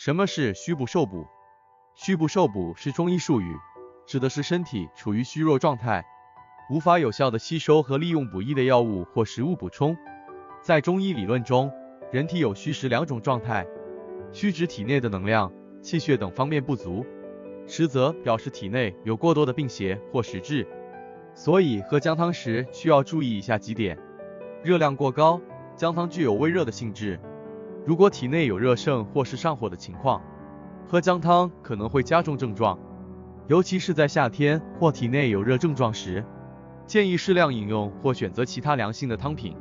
什么是虚不受补？虚不受补是中医术语，指的是身体处于虚弱状态，无法有效的吸收和利用补益的药物或食物补充。在中医理论中，人体有虚实两种状态，虚指体内的能量、气血等方面不足，实则表示体内有过多的病邪或实质。所以喝姜汤时需要注意以下几点：热量过高，姜汤具有微热的性质，如果体内有热盛或是上火的情况，喝姜汤可能会加重症状，尤其是在夏天或体内有热症状时，建议适量饮用或选择其他凉性的汤品。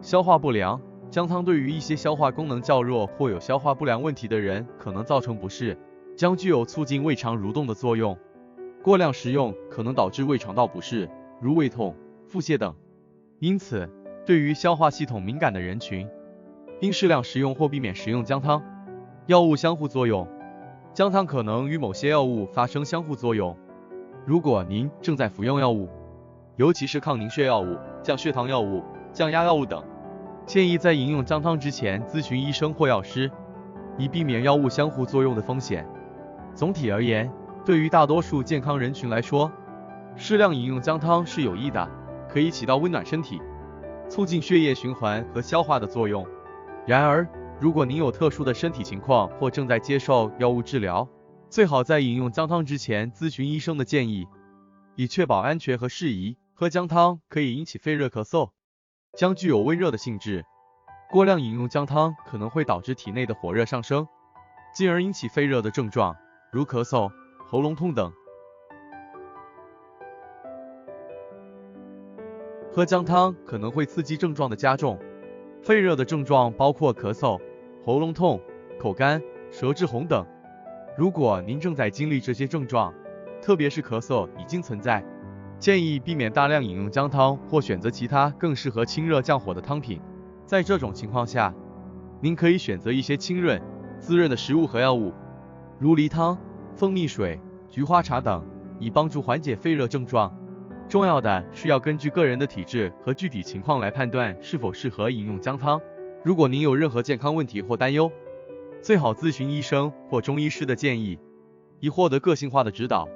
消化不良，姜汤对于一些消化功能较弱或有消化不良问题的人可能造成不适。姜具有促进胃肠蠕动的作用，过量食用可能导致胃肠道不适，如胃痛、腹泻等。因此，对于消化系统敏感的人群，应适量食用或避免食用姜汤。药物相互作用，姜汤可能与某些药物发生相互作用。如果您正在服用药物，尤其是抗凝血药物、降血糖药物、降压药物等，建议在饮用姜汤之前咨询医生或药师，以避免药物相互作用的风险。总体而言，对于大多数健康人群来说，适量饮用姜汤是有益的，可以起到温暖身体、促进血液循环和消化的作用。然而，如果您有特殊的身体情况或正在接受药物治疗，最好在饮用姜汤之前咨询医生的建议，以确保安全和适宜。喝姜汤可以引起肺热咳嗽。姜具有温热的性质，过量饮用姜汤可能会导致体内的火热上升，进而引起肺热的症状，如咳嗽、喉咙痛等。喝姜汤可能会刺激症状的加重。肺热的症状包括咳嗽、喉咙痛、口干、舌质红等。如果您正在经历这些症状，特别是咳嗽已经存在，建议避免大量饮用姜汤或选择其他更适合清热降火的汤品。在这种情况下，您可以选择一些清润、滋润的食物和药物，如梨汤、蜂蜜水、菊花茶等，以帮助缓解肺热症状。重要的是要根据个人的体质和具体情况来判断是否适合饮用姜汤。如果您有任何健康问题或担忧，最好咨询医生或中医师的建议，以获得个性化的指导。